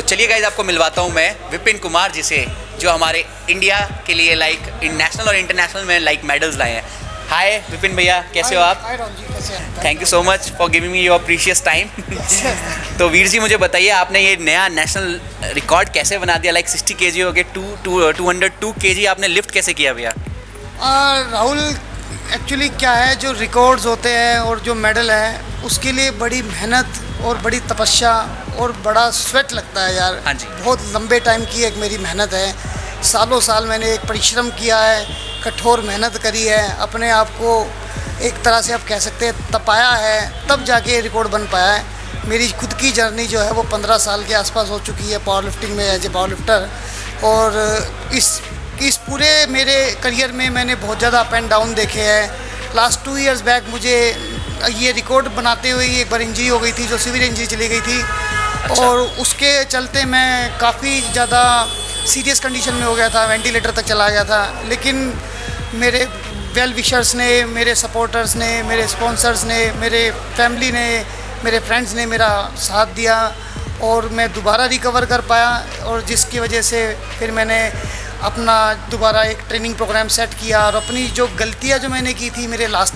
चलिए गाइज आपको मिलवाता हूँ मैं विपिन कुमार जी से, जो हमारे इंडिया के लिए लाइक नेशनल और इंटरनेशनल में लाइक मेडल्स लाए हैं। हाय विपिन भैया, कैसे हो आप? हाय राहुल जी, कैसे हैं? Thank you so much for giving me your precious time. तो वीर जी मुझे बताइए, आपने ये नया नेशनल रिकॉर्ड कैसे बना दिया? लाइक 60 kg हो गए, 202 kg आपने लिफ्ट कैसे किया भैया? राहुल, एक्चुअली क्या है, जो रिकॉर्ड्स होते हैं और जो मेडल है उसके लिए बड़ी मेहनत और बड़ी तपस्या और बड़ा स्वेट लगता है यार। हाँ जी। बहुत लंबे टाइम की एक मेरी मेहनत है, सालों साल मैंने एक परिश्रम किया है, कठोर मेहनत करी है, अपने आप को एक तरह से आप कह सकते हैं तपाया है, तब जाके ये रिकॉर्ड बन पाया है। मेरी खुद की जर्नी जो है वो 15 साल के आसपास हो चुकी है पावर लिफ्टिंग में एज ए पावर लिफ्टर। और इस पूरे मेरे करियर में मैंने बहुत ज़्यादा अप एंड डाउन देखे हैं। लास्ट 2 इयर्स बैक मुझे ये रिकॉर्ड बनाते हुए एक बार इंजरी हो गई थी, जो सीवियर इंजरी चली गई थी। अच्छा। और उसके चलते मैं काफ़ी ज़्यादा सीरियस कंडीशन में हो गया था, वेंटिलेटर तक चला गया था। लेकिन मेरे वेल विशर्स ने, मेरे सपोर्टर्स ने, मेरे स्पॉन्सर्स ने, मेरे फैमिली ने, मेरे फ्रेंड्स ने मेरा साथ दिया और मैं दोबारा रिकवर कर पाया। और जिसकी वजह से फिर मैंने अपना दोबारा एक ट्रेनिंग प्रोग्राम सेट किया और अपनी जो गलतियां जो मैंने की थी मेरे लास्ट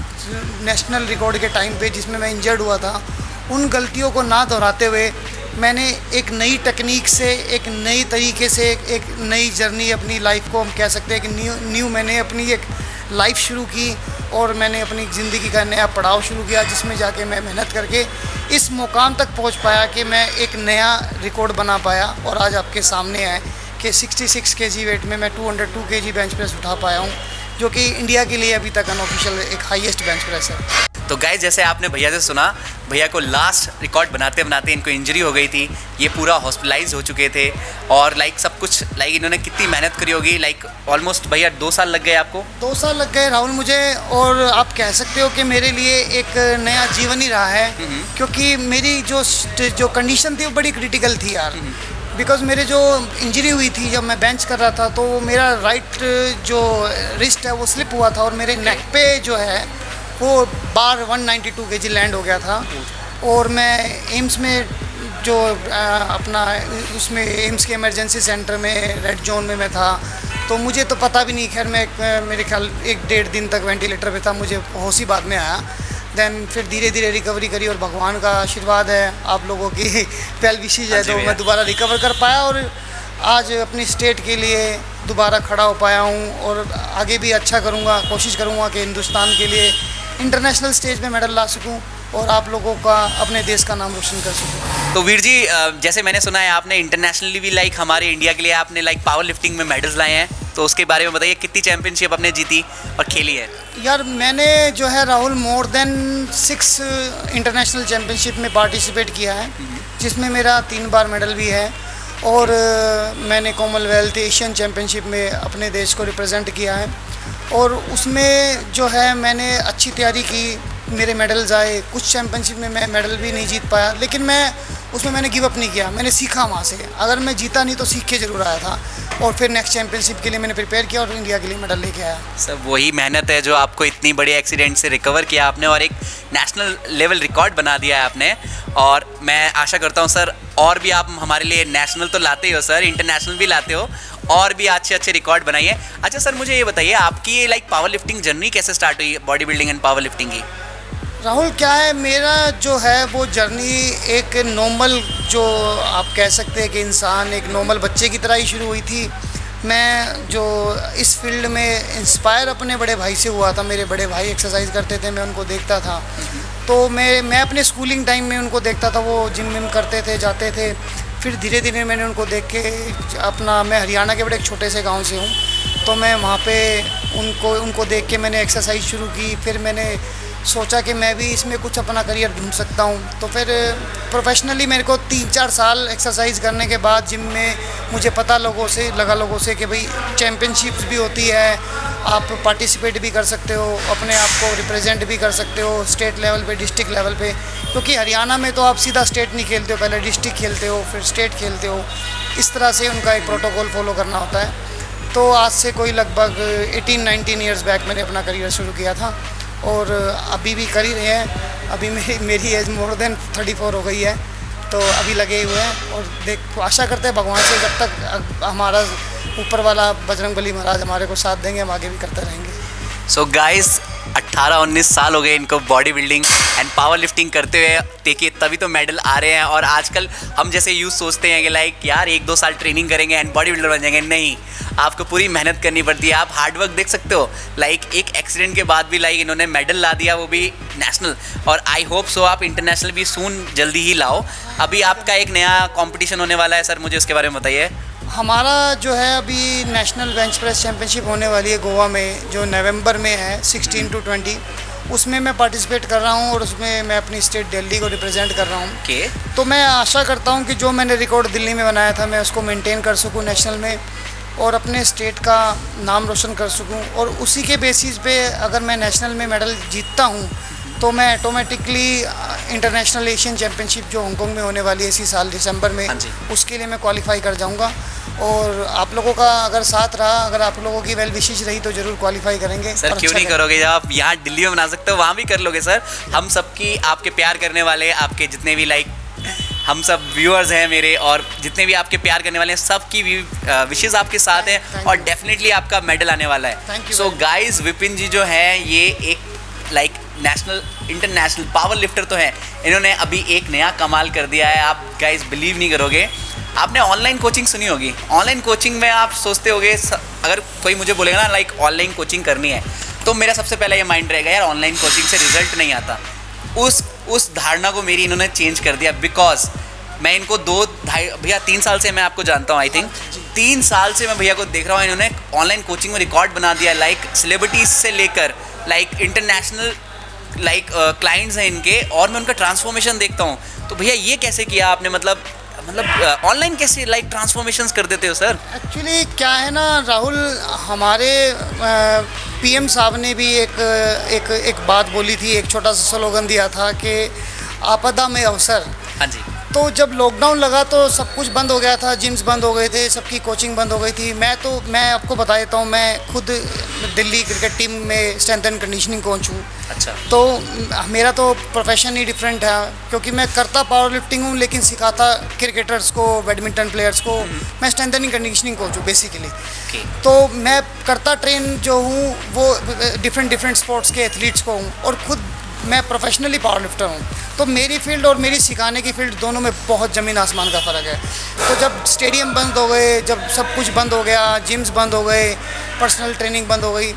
नेशनल रिकॉर्ड के टाइम पे, जिसमें मैं इंजर्ड हुआ था, उन गलतियों को ना दोहराते हुए मैंने एक नई टेक्निक से, एक नई तरीके से, एक नई जर्नी अपनी लाइफ को हम कह सकते हैं कि न्यू मैंने अपनी एक लाइफ शुरू की और मैंने अपनी ज़िंदगी का नया पड़ाव शुरू किया, जिसमें जाके मैं मेहनत करके इस मुकाम तक पहुंच पाया कि मैं एक नया रिकॉर्ड बना पाया। और आज आपके सामने है कि 66 kg वेट में मैं 202 kg बेंच प्रेस उठा पाया हूँ, जो कि इंडिया के लिए अभी तक अनऑफिशियल एक हाईएस्ट बेंच प्रेस है। तो गाइस, जैसे आपने भैया से सुना, भैया को लास्ट रिकॉर्ड बनाते बनाते इनको इंजरी हो गई थी, ये पूरा हॉस्पिटलाइज हो चुके थे और लाइक सब कुछ लाइक इन्होंने कितनी मेहनत करी होगी। लाइक ऑलमोस्ट भैया 2 साल लग गए आपको? 2 साल लग गए राहुल मुझे, और आप कह सकते हो कि मेरे लिए एक नया जीवन ही रहा है, क्योंकि मेरी जो कंडीशन थी वो बड़ी क्रिटिकल थी यार। बिकॉज़ मेरे जो इंजरी हुई थी जब मैं बेंच कर रहा था, तो मेरा राइट जो रिस्ट है वो स्लिप हुआ था और मेरे नेक पे जो है वो बार 192 kg लैंड हो गया था। और मैं एम्स में जो अपना उसमें एम्स के इमरजेंसी सेंटर में रेड जोन में मैं था, तो मुझे तो पता भी नहीं, खैर मैं मेरे ख्याल 1-1.5 दिन तक वेंटिलेटर पे था, मुझे होश ही बाद में आया। देन फिर धीरे धीरे रिकवरी करी और भगवान का आशीर्वाद है, आप लोगों की वेल विशेज है, तो मैं दोबारा रिकवर कर पाया और आज अपनी स्टेट के लिए दोबारा खड़ा हो पाया हूँ। और आगे भी अच्छा करूँगा, कोशिश करूँगा कि हिंदुस्तान के लिए इंटरनेशनल स्टेज पे मेडल ला सकूं और आप लोगों का, अपने देश का नाम रोशन कर सकूं। तो वीर जी, जैसे मैंने सुना है आपने इंटरनेशनली भी लाइक हमारे इंडिया के लिए आपने लाइक पावर लिफ्टिंग में मेडल्स लाए हैं, तो उसके बारे में बताइए, कितनी चैंपियनशिप आपने जीती और खेली है? यार मैंने जो है Rahul more than 6 international championship में पार्टिसिपेट किया है, जिसमें मेरा 3 बार मेडल भी है। और मैंने कॉमनवेल्थ एशियन चैम्पियनशिप में अपने देश को रिप्रेजेंट किया है और उसमें जो है मैंने अच्छी तैयारी की, मेरे मेडल्स आए। कुछ चैम्पियनशिप में मैं मेडल भी नहीं जीत पाया, लेकिन मैंने गिव अप नहीं किया, मैंने सीखा वहाँ से। अगर मैं जीता नहीं तो सीख के ज़रूर आया था और फिर नेक्स्ट चैम्पियनशिप के लिए मैंने प्रिपेयर किया और इंडिया के लिए मेडल लेके आया। सब वही मेहनत है जो आपको इतनी बड़ी एक्सीडेंट से रिकवर किया आपने और एक नेशनल लेवल रिकॉर्ड बना दिया है आपने। और मैं आशा करता हूँ सर, और भी आप हमारे लिए नेशनल तो लाते हो सर, इंटरनेशनल भी लाते हो और भी अच्छे अच्छे रिकॉर्ड बनाइए। अच्छा सर, मुझे ये बताइए, आपकी ये लाइक पावर लिफ्टिंग जर्नी कैसे स्टार्ट हुई, body building and power lifting की? राहुल क्या है, मेरा जो है वो जर्नी एक नॉर्मल, जो आप कह सकते हैं कि इंसान एक नॉर्मल बच्चे की तरह ही शुरू हुई थी। मैं जो इस फील्ड में इंस्पायर अपने बड़े भाई से हुआ था, मेरे बड़े भाई एक्सरसाइज करते थे, मैं उनको देखता था, तो मैं अपने स्कूलिंग टाइम में उनको देखता था, वो जिम विम करते थे, जाते थे। फिर धीरे धीरे मैंने उनको देख के मैं हरियाणा के बड़े एक छोटे से गांव से हूँ, तो मैं वहाँ पे उनको देख के मैंने एक्सरसाइज शुरू की। फिर मैंने सोचा कि मैं भी इसमें कुछ अपना करियर ढूंढ सकता हूँ, तो फिर प्रोफेशनली मेरे को 3-4 साल एक्सरसाइज करने के बाद जिम में मुझे पता लोगों से कि भाई चैम्पियनशिप्स भी होती है, आप पार्टिसिपेट भी कर सकते हो, अपने आप को रिप्रेजेंट भी कर सकते हो स्टेट लेवल पे, डिस्ट्रिक्ट लेवल पे। क्योंकि हरियाणा में तो आप सीधा स्टेट नहीं खेलते हो, पहले डिस्ट्रिक्ट खेलते हो फिर स्टेट खेलते हो, इस तरह से उनका एक प्रोटोकॉल फॉलो करना होता है। तो आज से कोई लगभग 18-19 ईयर्स बैक मैंने अपना करियर शुरू किया था और अभी भी कर ही रहे हैं। अभी मेरी एज मोर देन 34 हो गई है, तो अभी लगे हुए हैं और देख आशा करते हैं भगवान से जब तक हमारा ऊपर वाला बजरंगबली महाराज हमारे को साथ देंगे हम आगे भी करते रहेंगे। सो गाइस 18-19 साल हो गए इनको body building and power lifting करते हुए, देखिए तभी तो मेडल आ रहे हैं। और आजकल हम जैसे यूथ सोचते हैं कि लाइक यार 1-2 साल ट्रेनिंग करेंगे एंड बॉडी बिल्डर बन जाएंगे, नहीं, आपको पूरी मेहनत करनी पड़ती है। आप हार्डवर्क देख सकते हो, लाइक एक एक्सीडेंट के बाद भी लाइक इन्होंने मेडल ला दिया, वो भी नेशनल, और आई होप सो आप इंटरनेशनल भी सून जल्दी ही लाओ। अभी आपका एक नया कॉम्पिटिशन होने वाला है सर, मुझे उसके बारे में बताइए। हमारा जो है अभी नेशनल बेंच प्रेस चैम्पियनशिप होने वाली है गोवा में, जो नवंबर में है 16 to 20, उसमें मैं पार्टिसिपेट कर रहा हूँ और उसमें मैं अपनी स्टेट दिल्ली को रिप्रेजेंट कर रहा हूँ। तो मैं आशा करता हूँ कि जो मैंने रिकॉर्ड दिल्ली में बनाया था मैं उसको मेंटेन कर सकूँ नेशनल में और अपने स्टेट का नाम रोशन कर सकूँ, और उसी के बेसिस पे अगर मैं नेशनल में मेडल जीतता हूँ तो मैं ऑटोमेटिकली इंटरनेशनल एशियन चैम्पियनशिप जो हांगकांग में होने वाली है इसी साल दिसंबर में, उसके लिए मैं क्वालिफाई कर जाऊंगा। और आप लोगों का अगर साथ रहा, अगर आप लोगों की वेल विशेष रही तो जरूर क्वालिफाई करेंगे। सर क्यों नहीं करोगे, जब आप यहाँ दिल्ली में बना सकते हो वहाँ भी कर लोगे सर। हम सबकी, आपके प्यार करने वाले, आपके जितने भी लाइक हम सब व्यूअर्स हैं मेरे, और जितने भी आपके प्यार करने वाले हैं, सबकी विशेष आपके साथ हैं और डेफिनेटली आपका मेडल आने वाला है। सो गाइस, विपिन जी जो है ये एक like national international power lifter तो है, इन्होंने अभी एक नया कमाल कर दिया है। आप गाइस बिलीव नहीं करोगे, आपने ऑनलाइन कोचिंग सुनी होगी। ऑनलाइन कोचिंग में आप सोचते होगे, अगर कोई मुझे बोलेगा ना लाइक ऑनलाइन कोचिंग करनी है, तो मेरा सबसे पहला ये माइंड रहेगा यार ऑनलाइन कोचिंग से रिजल्ट नहीं आता। उस धारणा को मेरी इन्होंने चेंज कर दिया, बिकॉज मैं इनको 3 साल से मैं आपको जानता हूँ। आई थिंक 3 साल से मैं भैया को देख रहा हूँ, इन्होंने ऑनलाइन कोचिंग में रिकॉर्ड बना दिया, लाइक सेलिब्रिटीज से लेकर लाइक इंटरनेशनल लाइक क्लाइंट्स हैं इनके, और मैं उनका ट्रांसफॉर्मेशन देखता हूँ। तो भैया ये कैसे किया आपने, मतलब ऑनलाइन कैसे लाइक ट्रांसफॉर्मेशंस कर देते हो सर? एक्चुअली क्या है ना राहुल, हमारे पीएम साहब ने भी एक बात बोली थी, एक छोटा सा स्लोगन दिया था कि आपदा में अवसर। हाँ जी। तो जब लॉकडाउन लगा तो सब कुछ बंद हो गया था, जिम्स बंद हो गए थे, सबकी कोचिंग बंद हो गई थी। मैं आपको बता देता हूँ, मैं खुद दिल्ली क्रिकेट टीम में स्ट्रेंथ एंड कंडीशनिंग कोच हूँ। अच्छा। तो मेरा तो प्रोफेशन ही डिफरेंट है, क्योंकि मैं करता पावर लिफ्टिंग हूँ लेकिन सिखाता क्रिकेटर्स को, बैडमिंटन प्लेयर्स को। मैं स्ट्रेंथ एंड कंडीशनिंग कोच हूँ बेसिकली। तो मैं करता ट्रेन जो हूँ वो डिफरेंट स्पोर्ट्स के एथलीट्स को हूँ, और खुद मैं प्रोफेशनली पावर लिफ्टर हूँ। तो मेरी फील्ड और मेरी सिखाने की फील्ड दोनों में बहुत ज़मीन आसमान का फ़र्क है। तो जब स्टेडियम बंद हो गए, जब सब कुछ बंद हो गया, जिम्स बंद हो गए, पर्सनल ट्रेनिंग बंद हो गई,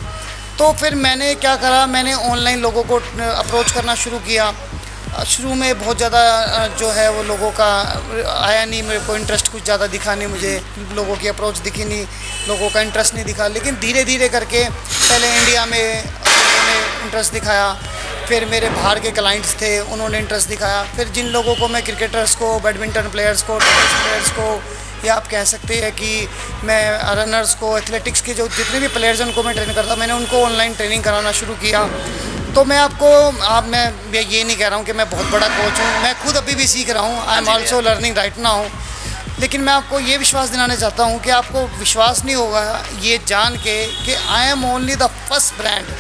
तो फिर मैंने क्या करा, मैंने ऑनलाइन लोगों को अप्रोच करना शुरू किया। शुरू में बहुत ज़्यादा जो है वो लोगों का आया नहीं, मेरे को इंटरेस्ट कुछ ज़्यादा दिखा नहीं, मुझे लोगों की अप्रोच दिखी नहीं, लोगों का इंटरेस्ट नहीं दिखा। लेकिन धीरे धीरे करके पहले इंडिया में लोगों ने इंटरेस्ट दिखाया, फिर मेरे बाहर के क्लाइंट्स थे उन्होंने इंटरेस्ट दिखाया, फिर जिन लोगों को मैं क्रिकेटर्स को, बैडमिंटन प्लेयर्स को, टेनिस प्लेयर्स को, या आप कह सकते हैं कि मैं रनर्स को, एथलेटिक्स के जो जितने भी प्लेयर्स हैं उनको मैं ट्रेन करता, मैंने उनको ऑनलाइन ट्रेनिंग कराना शुरू किया। तो मैं मैं ये नहीं कह रहा हूँ कि मैं बहुत बड़ा कोच हूँ, मैं खुद अभी भी सीख रहा हूँ, I am also learning right now. लेकिन मैं आपको ये विश्वास दिलाना चाहता हूँ कि आपको विश्वास नहीं होगा ये जान के कि I am only the first brand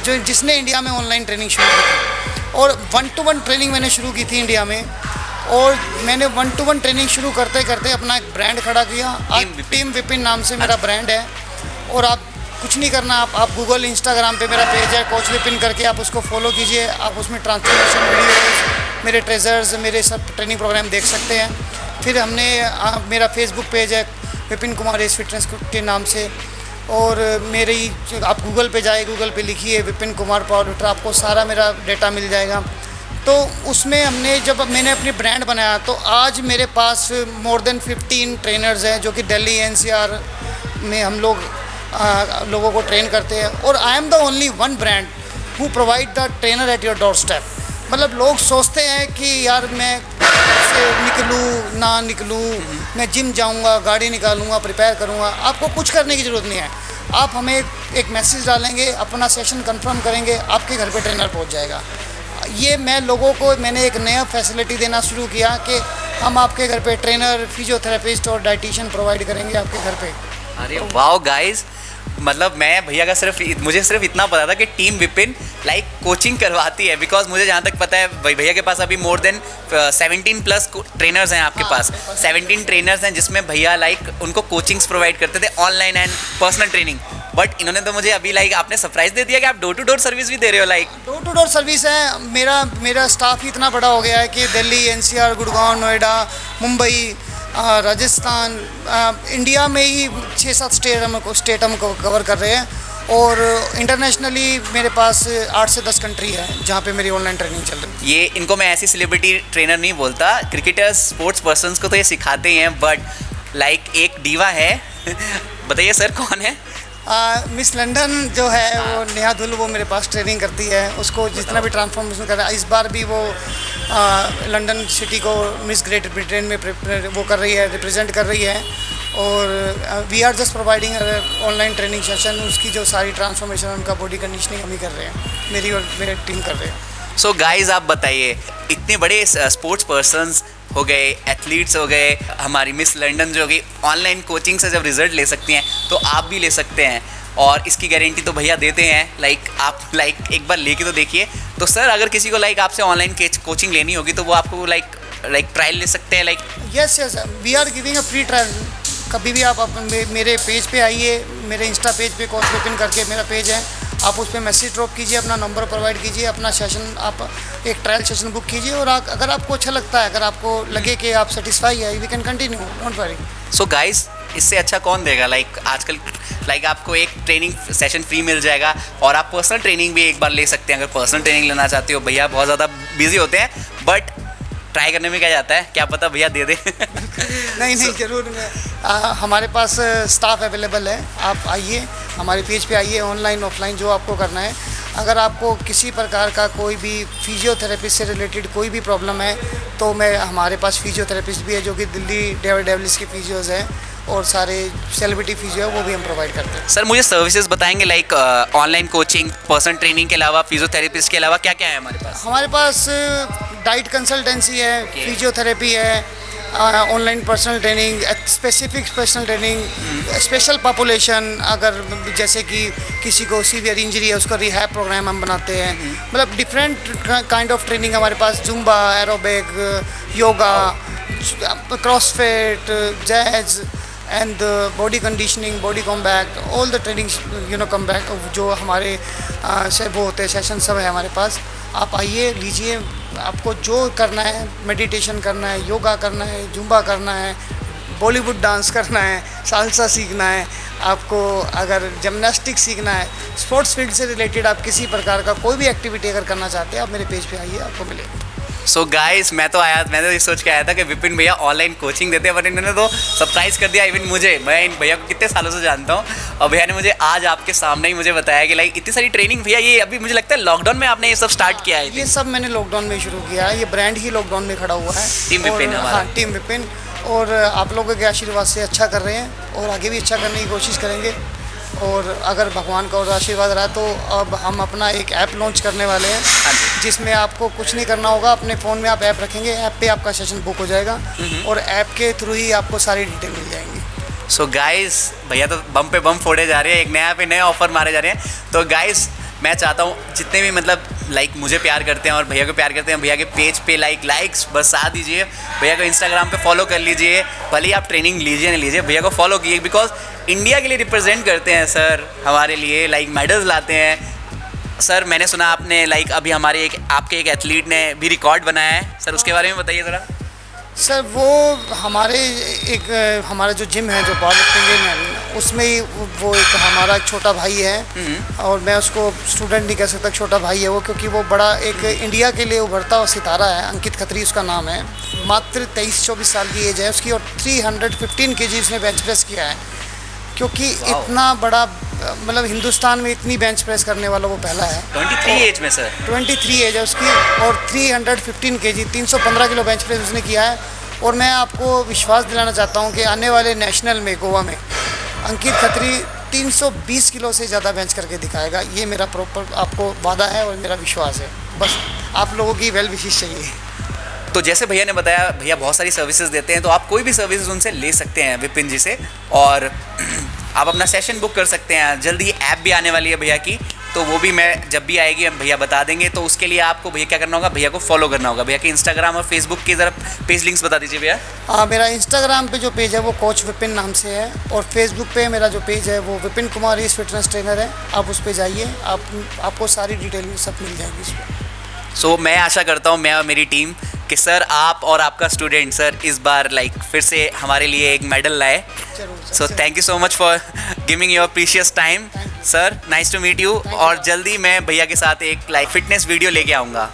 जिसने इंडिया में ऑनलाइन ट्रेनिंग शुरू की थी। और 1-to-1 ट्रेनिंग मैंने शुरू की थी इंडिया में, और मैंने 1-to-1 ट्रेनिंग शुरू करते करते अपना एक ब्रांड खड़ा किया। टीम विपिन नाम से मेरा ब्रांड है। और आप कुछ नहीं करना, आप गूगल, इंस्टाग्राम पे मेरा पेज है कोच विपिन करके, आप उसको फॉलो कीजिए। आप उसमें ट्रांसफॉर्मेशन वीडियोस, मेरे ट्रेजर्स, मेरे सब ट्रेनिंग प्रोग्राम देख सकते हैं। फिर हमने मेरा फेसबुक पेज है विपिन कुमार एस फिटनेस के नाम से, और मेरी आप गूगल पे जाए, गूगल पे लिखिए विपिन कुमार पावर लिफ्टर, आपको सारा मेरा डेटा मिल जाएगा। तो उसमें जब मैंने अपनी ब्रांड बनाया तो आज मेरे पास मोर देन 15 ट्रेनर्स हैं जो कि दिल्ली NCR में हम लोगों को ट्रेन करते हैं। और I am the only one brand who provide the trainer at your door step. मतलब लोग सोचते हैं कि यार मैं से निकलूँ ना निकलूँ, मैं जिम जाऊँगा, गाड़ी निकालूँगा, प्रिपेयर करूँगा। आपको कुछ करने की ज़रूरत नहीं है, आप हमें एक मैसेज डालेंगे, अपना सेशन कंफर्म करेंगे, आपके घर पे ट्रेनर पहुँच जाएगा। ये मैं लोगों को मैंने एक नया फैसिलिटी देना शुरू किया कि हम आपके घर पे ट्रेनर, फिजियोथेरेपिस्ट और डाइटिशियन प्रोवाइड करेंगे आपके घर पे। अरे वाओ गाइस, मतलब मैं भैया का मुझे सिर्फ इतना पता था कि टीम विपिन लाइक कोचिंग करवाती है, बिकॉज मुझे जहाँ तक पता है भैया के पास अभी मोर देन 17 प्लस ट्रेनर्स हैं आपके पास। 17 ट्रेनर्स हैं जिसमें भैया लाइक उनको कोचिंग्स प्रोवाइड करते थे online and personal training. But इन्होंने तो मुझे अभी लाइक आपने सरप्राइज दे दिया कि आप डोर टू डोर सर्विस भी दे रहे हो। Like door to door service है। मेरा स्टाफ ही इतना बड़ा हो गया है कि दिल्ली, एनसीआर, गुड़गांव, नोएडा, मुंबई, राजस्थान, इंडिया में ही 6-7 स्टेट हम कवर कर रहे हैं। और इंटरनेशनली मेरे पास 8 से 10 कंट्री है जहाँ पे मेरी ऑनलाइन ट्रेनिंग चल रही है। ये इनको मैं ऐसी सेलिब्रिटी ट्रेनर नहीं बोलता, क्रिकेटर्स स्पोर्ट्स पर्सन्स को तो ये सिखाते ही हैं, बट लाइक एक डीवा है बताइए सर कौन है? मिस लंदन जो है वो नेहा धुल, वो मेरे पास ट्रेनिंग करती है। उसको जितना भी ट्रांसफॉर्मेशन कर रहा है, इस बार भी वो लंदन सिटी को मिस ग्रेट ब्रिटेन में वो कर रही है, रिप्रेजेंट कर रही है। और we are just providing online training session. उसकी जो सारी ट्रांसफॉर्मेशन, उनका बॉडी कंडीशनिंग हम ही कर रहे हैं, मेरी और मेरी टीम कर रहे हैं। सो गाइज आप बताइए, इतने बड़े स्पोर्ट्स पर्सन्स हो गए, एथलीट्स हो गए, हमारी मिस लंदन जो होगी, ऑनलाइन कोचिंग से जब रिजल्ट ले सकती हैं तो आप भी ले सकते हैं। और इसकी गारंटी तो भैया देते हैं। लाइक आप एक बार लेके तो देखिए। तो सर अगर किसी को लाइक आपसे ऑनलाइन कोचिंग लेनी होगी तो वो आपको लाइक ट्रायल ले सकते हैं like? Yes, we are giving a free trial. कभी भी आप मेरे पेज पे आइए, मेरे इंस्टा पेज पे कोच विपिन करके मेरा पेज है, आप उस पर मैसेज ड्रॉप कीजिए, अपना नंबर प्रोवाइड कीजिए, अपना सेशन आप एक ट्रायल सेशन बुक कीजिए। और अगर आपको अच्छा लगता है, अगर आपको लगे कि आप सेटिस्फाई है, we can continue, don't worry. So guys इससे अच्छा कौन देगा? लाइक आजकल आपको एक ट्रेनिंग सेशन फ्री मिल जाएगा और आप पर्सनल ट्रेनिंग भी एक बार ले सकते हैं। अगर पर्सनल ट्रेनिंग लेना चाहते हो, भैया बहुत ज़्यादा बिजी होते हैं, बट ट्राई करने में क्या जाता है, क्या पता भैया दे दे। नहीं ज़रूर। हमारे पास स्टाफ अवेलेबल है, आप आइए, हमारे पेज पे आइए, ऑनलाइन ऑफलाइन जो आपको करना है। अगर आपको किसी प्रकार का कोई भी फिजियोथेरेपिस्ट से रिलेटेड कोई भी प्रॉब्लम है तो हमारे पास फिजियोथेरेपिस्ट भी है जो कि दिल्ली डेविल्स के फिजियोज़ हैं, और सारे सेलिब्रिटी फिजियो है वो भी हम प्रोवाइड करते हैं। सर मुझे सर्विसेज बताएंगे like online coaching, personal training के अलावा, फिजियोथेरेपिस्ट के अलावा क्या क्या है हमारे पास? हमारे पास डाइट कंसल्टेंसी है, फिजियोथेरेपी है, online personal training, specific personal training, special population, अगर जैसे कि किसी को सीवियर इंजरी है उसका रिहैब प्रोग्राम हम बनाते हैं। मतलब डिफरेंट काइंड ऑफ ट्रेनिंग हमारे पास, Zumba, aerobic, yoga, CrossFit, jazz and body conditioning, body combat, all the trainings combat जो हमारे से वो होते हैं सेशन सब है हमारे पास। आप आइए, लीजिए, आपको जो करना है, मेडिटेशन करना है, योगा करना है, जुम्बा करना है, बॉलीवुड डांस करना है, सालसा सीखना है, आपको अगर जिमनास्टिक सीखना है, स्पोर्ट्स फील्ड से रिलेटेड आप किसी प्रकार का कोई भी एक्टिविटी अगर करना चाहते हैं, आप मेरे पेज पे आइए, आपको मिलेगा। सो गाइस मैंने तो ये सोच के आया था कि विपिन भैया ऑनलाइन कोचिंग देते हैं, बट इन्होंने तो सरप्राइज़ कर दिया इवन मुझे। मैं इन भैया को कितने सालों से जानता हूँ और भैया ने मुझे आज आपके सामने ही मुझे बताया कि लाइक इतनी सारी ट्रेनिंग भैया, ये अभी मुझे लगता है लॉकडाउन में आपने ये सब स्टार्ट किया है। ये सब मैंने लॉकडाउन में शुरू किया है, ये ब्रांड ही लॉकडाउन में खड़ा हुआ है, टीम विपिन हमारा। हाँ, टीम विपिन। और आप लोगों के आशीर्वाद से अच्छा कर रहे हैं और आगे भी अच्छा करने की कोशिश करेंगे। और अगर भगवान का और आशीर्वाद रहा तो अब हम अपना एक ऐप लॉन्च करने वाले हैं, जिसमें आपको कुछ नहीं करना होगा, अपने फ़ोन में आप ऐप रखेंगे, ऐप पे आपका सेशन बुक हो जाएगा और ऐप के थ्रू ही आपको सारी डिटेल मिल जाएंगी। सो गाइस भैया तो बम पे बम फोड़े जा रहे हैं, एक नया पे नया ऑफर मारे जा रहे हैं। तो गाइस मैं चाहता हूँ जितने भी मतलब लाइक मुझे प्यार करते हैं और भैया को प्यार करते हैं, भैया के पेज पे लाइक्स बरसा दीजिए, भैया को इंस्टाग्राम पे फॉलो कर लीजिए, भले ही आप ट्रेनिंग लीजिए नहीं लीजिए, भैया को फॉलो कीजिए, बिकॉज इंडिया के लिए रिप्रेजेंट करते हैं सर, हमारे लिए लाइक मेडल्स लाते हैं। सर मैंने सुना आपने लाइक अभी हमारे आपके एक एथलीट ने भी रिकॉर्ड बनाया है, सर उसके बारे में बताइए ज़रा। सर वो हमारा जो जिम है, जो पावर लिफ्टिंग है, उसमें ही वो एक हमारा छोटा भाई है, और मैं उसको स्टूडेंट नहीं कह सकता, छोटा भाई है वो, क्योंकि वो बड़ा एक इंडिया के लिए उभरता हुआ सितारा है। अंकित खत्री उसका नाम है, मात्र 23-24 साल की एज है उसकी, और 315 kg उसने बेंच प्रेस किया है, क्योंकि इतना बड़ा मतलब हिंदुस्तान में इतनी बेंच प्रेस करने वाला वो पहला है। 23 एज में सर? 23 एज है उसकी, और 315 kg 315 किलो बेंच प्रेस उसने किया है। और मैं आपको विश्वास दिलाना चाहता हूँ कि आने वाले नेशनल में गोवा में अंकित खत्री 320 किलो से ज़्यादा बेंच करके दिखाएगा। ये मेरा प्रॉपर आपको वादा है और मेरा विश्वास है, बस आप लोगों की वेल विशेष चाहिए। तो जैसे भैया ने बताया, भैया बहुत सारी सर्विसेज देते हैं, तो आप कोई भी सर्विसेज उनसे ले सकते हैं विपिन जी से। और आप अपना सेशन बुक कर सकते हैं। जल्दी ऐप भी आने वाली है भैया की, तो वो भी मैं जब भी आएगी हम भैया बता देंगे। तो उसके लिए आपको भैया क्या करना होगा, भैया को फॉलो करना होगा। भैया के इंस्टाग्राम और फेसबुक की ज़रा पेज लिंक्स बता दीजिए भैया। हाँ, मेरा इंस्टाग्राम पे जो पेज है वो कोच विपिन नाम से है, और फेसबुक पे मेरा जो पेज है वो विपिन कुमार इस फिटनेस ट्रेनर है। आप उस पे जाइए, आपको सारी डिटेल सब मिल जाएगी इस पर। सो मैं आशा करता हूँ, मैं और मेरी टीम, कि सर आप और आपका स्टूडेंट सर इस बार फिर से हमारे लिए एक मेडल लाए। So thank you so much for giving your precious time sir, nice to meet you. और जल्दी मैं भैया के साथ एक फिटनेस वीडियो लेके आऊँगा।